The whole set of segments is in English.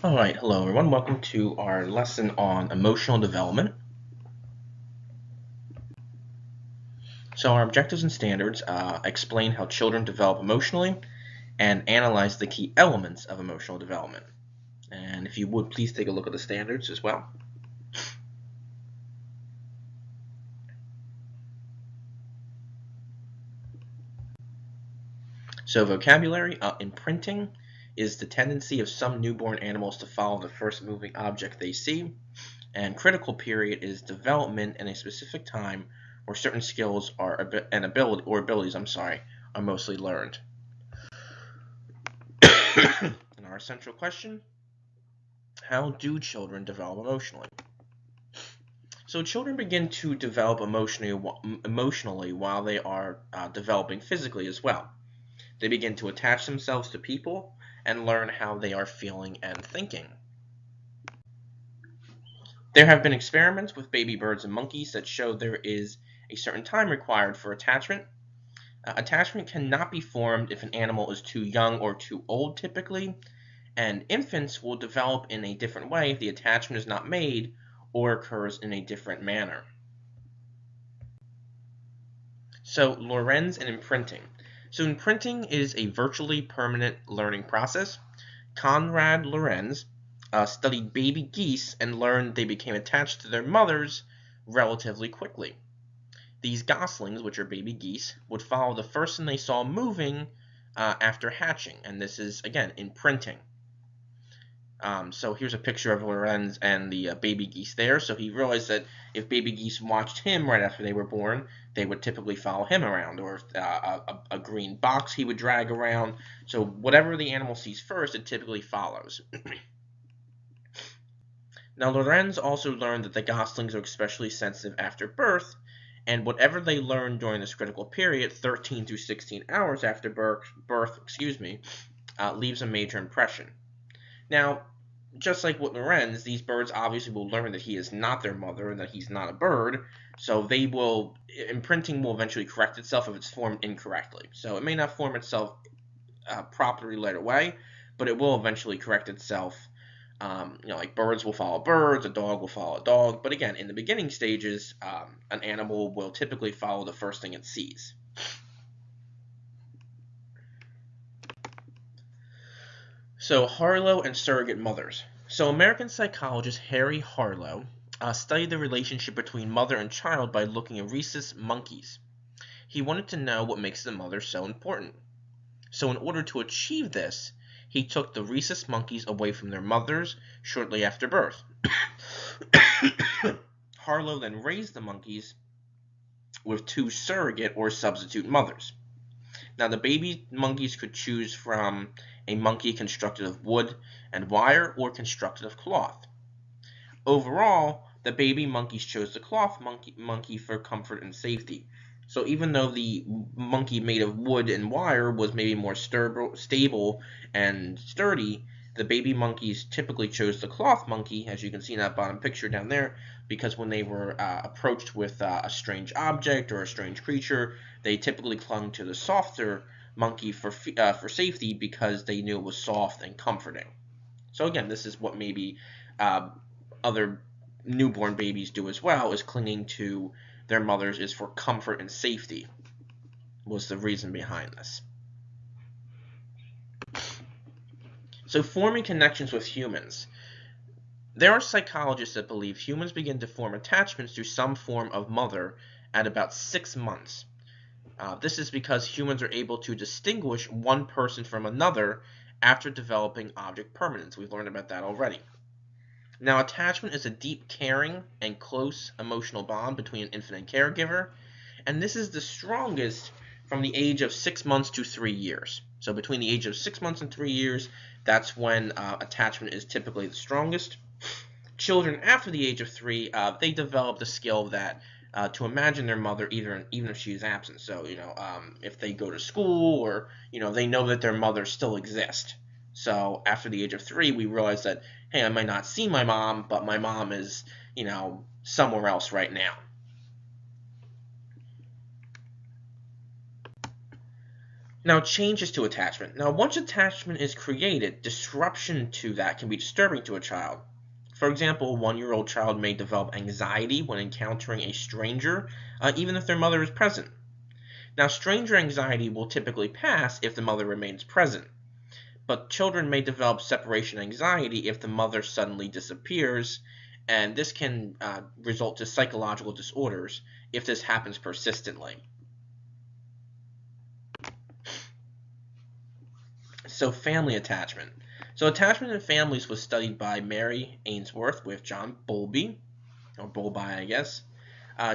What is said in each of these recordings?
All right, hello everyone. Welcome to our lesson on emotional development. So our objectives and standards explain how children develop emotionally and analyze the key elements of emotional development. And if you would, please take a look at the standards as well. So vocabulary, imprinting is the tendency of some newborn animals to follow the first moving object they see. And critical period is development in a specific time where certain skills and abilities, are mostly learned. And our central question, how do children develop emotionally? So children begin to develop emotionally while they are developing physically as well. They begin to attach themselves to people and learn how they are feeling and thinking. There have been experiments with baby birds and monkeys that show there is a certain time required for attachment. Attachment cannot be formed if an animal is too young or too old typically, and infants will develop in a different way if the attachment is not made or occurs in a different manner. So, Lorenz and Imprinting. So, imprinting is a virtually permanent learning process. Conrad Lorenz studied baby geese and learned they became attached to their mothers relatively quickly. These goslings, which are baby geese, would follow the first thing they saw moving after hatching, and this is, again, imprinting. So here's a picture of Lorenz and the baby geese there. So he realized that if baby geese watched him right after they were born, they would typically follow him around, or a green box he would drag around. So whatever the animal sees first, it typically follows. Now Lorenz also learned that the goslings are especially sensitive after birth, and whatever they learn during this critical period, 13 through 16 hours after birth, leaves a major impression. Now, just like with Lorenz, these birds obviously will learn that he is not their mother and that he's not a bird, so imprinting will eventually correct itself if it's formed incorrectly. So it may not form itself properly right away, but it will eventually correct itself. Like birds will follow birds, a dog will follow a dog, but again, in the beginning stages, an animal will typically follow the first thing it sees. So Harlow and surrogate mothers. So American psychologist Harry Harlow studied the relationship between mother and child by looking at rhesus monkeys. He wanted to know what makes the mother so important. So in order to achieve this, he took the rhesus monkeys away from their mothers shortly after birth. Harlow then raised the monkeys with two surrogate or substitute mothers. Now, the baby monkeys could choose from a monkey constructed of wood and wire or constructed of cloth. Overall, the baby monkeys chose the cloth monkey for comfort and safety. So even though the monkey made of wood and wire was maybe more stable and sturdy, the baby monkeys typically chose the cloth monkey, as you can see in that bottom picture down there, because when they were approached with a strange object or a strange creature, they typically clung to the softer monkey for safety because they knew it was soft and comforting. So again, this is what maybe uh, other newborn babies do as well, is clinging to their mothers is for comfort and safety, was the reason behind this. So forming connections with humans. There are psychologists that believe humans begin to form attachments to some form of mother at about 6 months. This is because humans are able to distinguish one person from another after developing object permanence. We've learned about that already. Now, attachment is a deep, caring, and close emotional bond between an infant and caregiver, and this is the strongest from the age of 6 months to 3 years. So between the age of 6 months and 3 years, that's when attachment is typically the strongest. Children after the age of 3, they develop the skill that to imagine their mother even if she is absent. So if they go to school or they know that their mother still exists. So after the age of 3, we realize that, hey, I might not see my mom, but my mom is somewhere else right now. Now, changes to attachment. Now, once attachment is created, disruption to that can be disturbing to a child. For example, a 1-year-old child may develop anxiety when encountering a stranger, even if their mother is present. Now, stranger anxiety will typically pass if the mother remains present, but children may develop separation anxiety if the mother suddenly disappears, and this can result to psychological disorders if this happens persistently. So, family attachment. So, attachment in families was studied by Mary Ainsworth with John Bowlby, or Bowlby, I guess.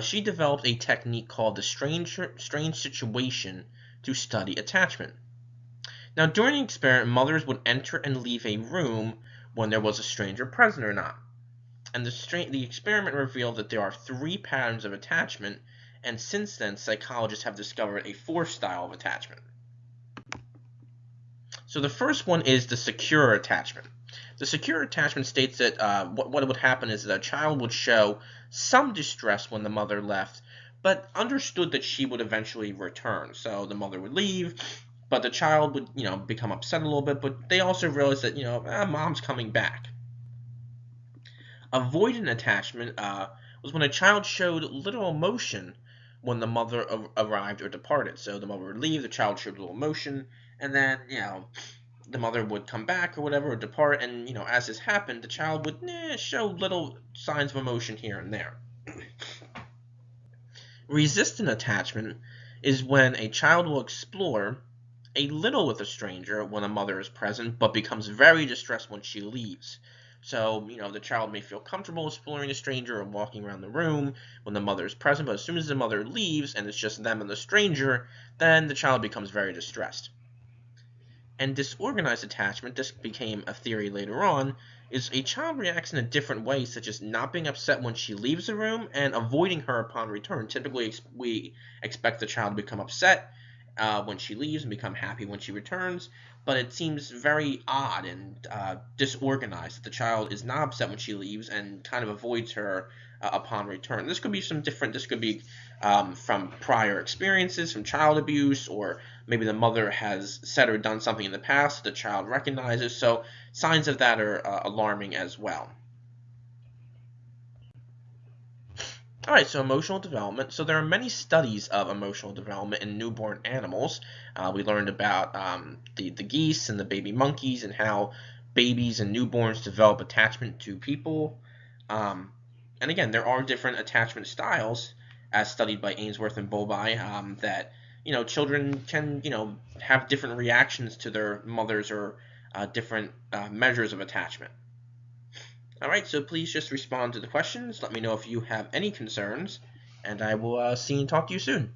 She developed a technique called the strange situation to study attachment. Now, during the experiment, mothers would enter and leave a room when there was a stranger present or not. And the experiment revealed that there are 3 patterns of attachment, and since then, psychologists have discovered a 4th style of attachment. So the first one is the secure attachment. The secure attachment states that what would happen is that a child would show some distress when the mother left, but understood that she would eventually return. So the mother would leave, but the child would, become upset a little bit, but they also realized that, mom's coming back. Avoidant attachment was when a child showed little emotion when the mother arrived or departed. So the mother would leave, the child showed little emotion, and then, the mother would come back or whatever, or depart, and, as this happened, the child would show little signs of emotion here and there. Resistant attachment is when a child will explore a little with a stranger when a mother is present, but becomes very distressed when she leaves. So, the child may feel comfortable exploring a stranger and walking around the room when the mother is present, but as soon as the mother leaves and it's just them and the stranger, then the child becomes very distressed. And disorganized attachment, this became a theory later on, is a child reacts in a different way, such as not being upset when she leaves the room and avoiding her upon return. Typically, we expect the child to become upset when she leaves and become happy when she returns, but it seems very odd and disorganized that the child is not upset when she leaves and kind of avoids her upon return. This could be this could be from prior experiences, from child abuse, or maybe the mother has said or done something in the past the child recognizes, so signs of that are alarming as well. Alright, so emotional development. So there are many studies of emotional development in newborn animals. We learned about the geese and the baby monkeys and how babies and newborns develop attachment to people. And again, there are different attachment styles, as studied by Ainsworth and Bowlby, that children can have different reactions to their mothers or different measures of attachment. Alright, so please just respond to the questions. Let me know if you have any concerns, and I will see and talk to you soon.